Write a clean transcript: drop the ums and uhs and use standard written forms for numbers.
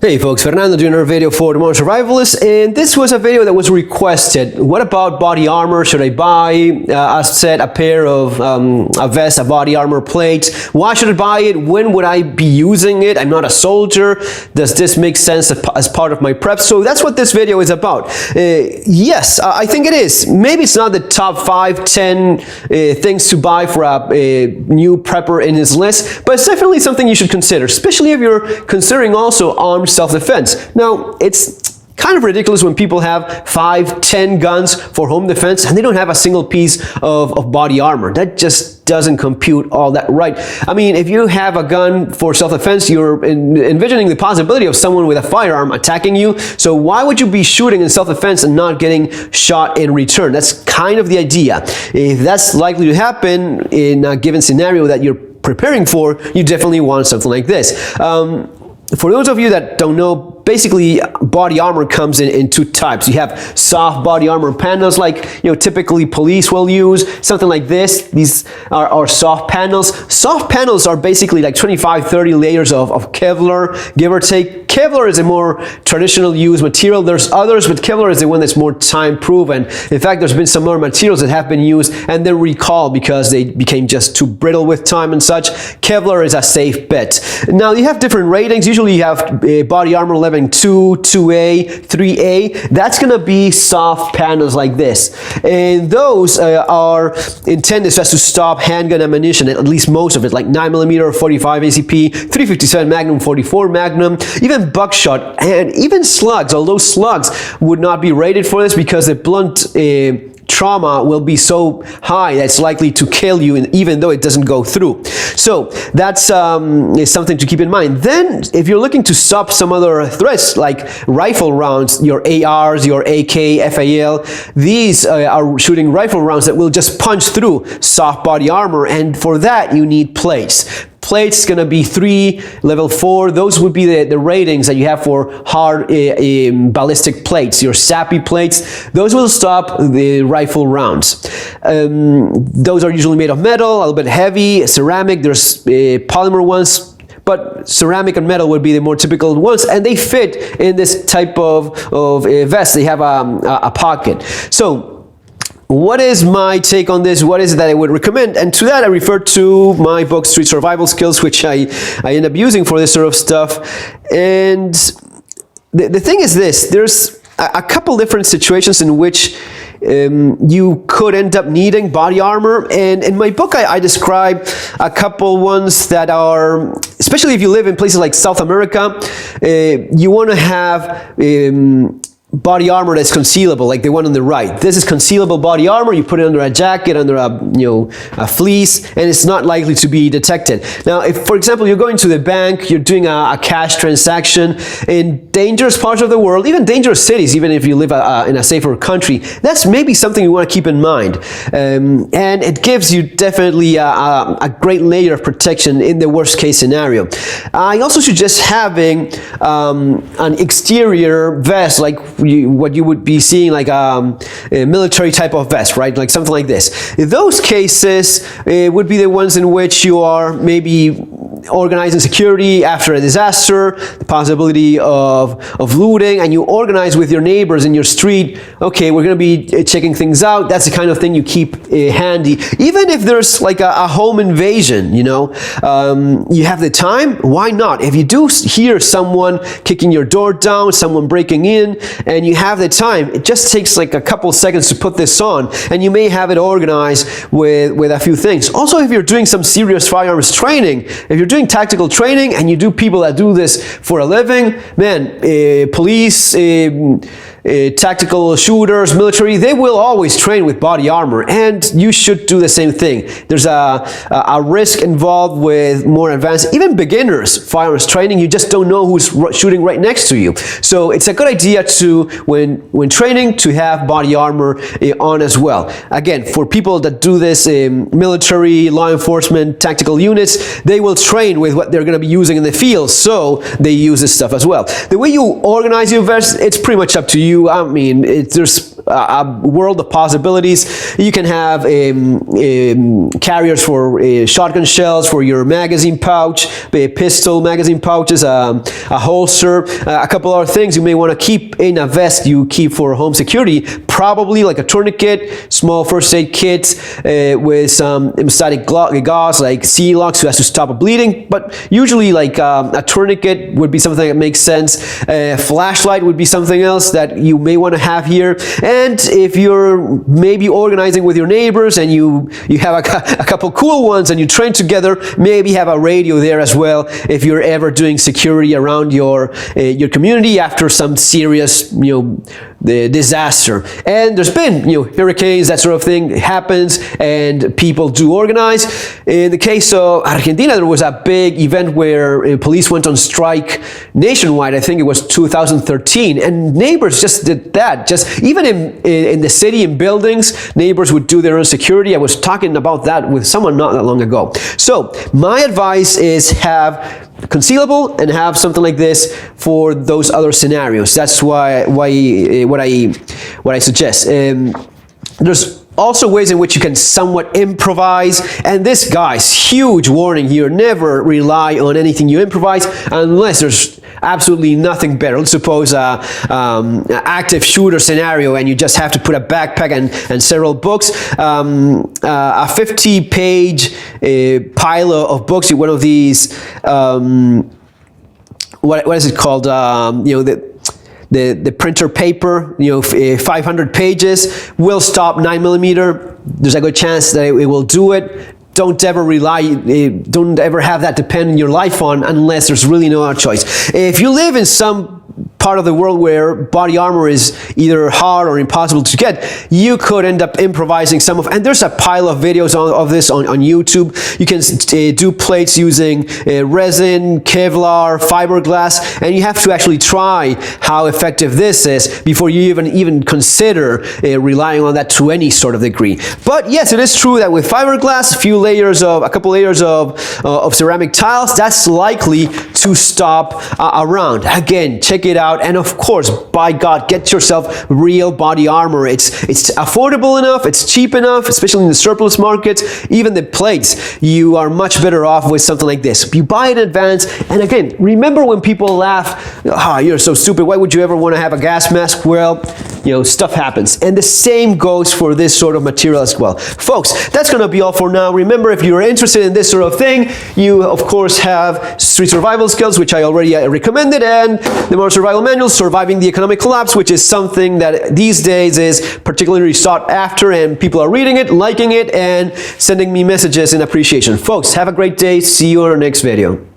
Hey folks, Fernando doing another video for The Modern Survivalist, and this was a video that was requested. What about body armor? Should I buy a set, a pair of a vest, a body armor plate? Why should I buy it? When would I be using it? I'm not a soldier. Does this make sense as part of my prep? So that's what this video is about. Yes, I think it is. Maybe it's not the top 5, 10 things to buy for a new prepper in his list, but it's definitely something you should consider, especially if you're considering also armed self-defense. Now, it's kind of ridiculous when people have 5, 10 guns for home defense and they don't have a single piece of body armor. That just doesn't compute all that right. I mean, if you have a gun for self-defense, you're envisioning the possibility of someone with a firearm attacking you. So why would you be shooting in self-defense and not getting shot in return? That's kind of the idea. If that's likely to happen in a given scenario that you're preparing for, you definitely want something like this. For those of you that don't know, basically body armor comes in two types. You have soft body armor panels like typically police will use, something like this. These are soft panels. Soft panels are basically like 25-30 layers of Kevlar, give or take. Kevlar is a more traditional use material. There's others, but Kevlar is the one that's more time proven. In fact, there's been some other materials that have been used and then recalled because they became just too brittle with time and such. Kevlar is a safe bet. Now you have different ratings. Usually you have body armor level 2, 2A, 3A. That's gonna be soft panels like this, and those are intended just to stop handgun ammunition, at least most of it, like 9mm 45 ACP, 357 Magnum, 44 Magnum, even buckshot, and even slugs. Although slugs would not be rated for this because the blunt trauma will be so high that it's likely to kill you, even though it doesn't go through. So that's is something to keep in mind. Then if you're looking to stop some other threats like rifle rounds, your ARs, your AK, FAL, these are shooting rifle rounds that will just punch through soft body armor, and for that you need plates. Plates gonna be 3, level 4. Those would be the ratings that you have for hard ballistic plates. Your SAPI plates, those will stop the rifle rounds. Those are usually made of metal, a little bit heavy, ceramic. There's polymer ones, but ceramic and metal would be the more typical ones, and they fit in this type of vest. They have a pocket. So what is my take on this? What is it that I would recommend? And to that I refer to my book Street Survival Skills, which I end up using for this sort of stuff. And the thing is this: there's a couple different situations in which you could end up needing body armor, and in my book I describe a couple ones that are, especially if you live in places like South America, you want to have body armor that's concealable, like the one on the right. This is concealable body armor. You put it under a jacket, under a fleece, and it's not likely to be detected. Now, if, for example, you're going to the bank, you're doing a cash transaction in dangerous parts of the world, even dangerous cities, even if you live in a safer country, that's maybe something you want to keep in mind. And it gives you definitely a great layer of protection in the worst case scenario. I also suggest having an exterior vest, like what you would be seeing, like a military type of vest, right? Like something like this. Those cases would be the ones in which you are maybe organizing security after a disaster, the possibility of looting, and you organize with your neighbors in your street. Okay, we're going to be checking things out. That's the kind of thing you keep handy. Even if there's like a home invasion, you have the time, why not? If you do hear someone kicking your door down, someone breaking in, and you have the time, it just takes like a couple seconds to put this on, and you may have it organized with a few things. Also, if you're doing some serious firearms training, if you're doing tactical training and you do people that do this for a living, man, police, tactical shooters, military, they will always train with body armor, and you should do the same thing. There's a risk involved with more advanced, even beginners firearms training. You just don't know who's shooting right next to you. So it's a good idea to, when training, to have body armor on as well. Again, for people that do this, military, law enforcement, tactical units, they will train with what they're going to be using in the field, so they use this stuff as well. The way you organize your vest, it's pretty much up to you. I mean, there's a world of possibilities. You can have carriers for shotgun shells, for your magazine pouch, pistol magazine pouches, a holster, a couple other things you may want to keep in a vest you keep for home security. Probably like a tourniquet, small first aid kit with some hemostatic gauze like Celox, who has to stop bleeding. But usually like a tourniquet would be something that makes sense. A flashlight would be something else that you may want to have here. And if you're maybe organizing with your neighbors and you have a couple cool ones and you train together, maybe have a radio there as well if you're ever doing security around your community after some serious the disaster. And there's been hurricanes, that sort of thing happens, and people do organize. In the case of Argentina, there was a big event where police went on strike nationwide. I think it was 2013, and neighbors just did that. Just even in the city, in buildings, neighbors would do their own security. I was talking about that with someone not that long ago. So my advice is have concealable and have something like this for those other scenarios. That's what I suggest. There's also ways in which you can somewhat improvise, and this, guys, huge warning here: never rely on anything you improvise unless there's absolutely nothing better. Let's suppose an active shooter scenario and you just have to put a backpack and several books, a 50-page pile of books, one of these, what is it called, the printer paper, 500 pages will stop 9mm. There's a good chance that it will do it. Don't ever have that depend your life on unless there's really no other choice. If you live in some part of the world where body armor is either hard or impossible to get, you could end up improvising some of, and there's a pile of videos of this on YouTube. You can do plates using resin, Kevlar, fiberglass, and you have to actually try how effective this is before you even consider relying on that to any sort of degree. But yes, it is true that with fiberglass, a couple layers of ceramic tiles, that's likely to stop a round. Again, check it out. And of course, by God, get yourself real body armor. It's affordable enough, it's cheap enough, especially in the surplus markets. Even the plates, you are much better off with something like this. You buy in advance, and again, remember when people laugh, you're so stupid, why would you ever want to have a gas mask? Well, stuff happens. And the same goes for this sort of material as well. Folks, that's going to be all for now. Remember, if you're interested in this sort of thing, you of course have Street Survival Skills, which I already recommended, and the Modern Survival Manual, Surviving the Economic Collapse, which is something that these days is particularly sought after, and people are reading it, liking it, and sending me messages in appreciation. Folks, have a great day. See you on our next video.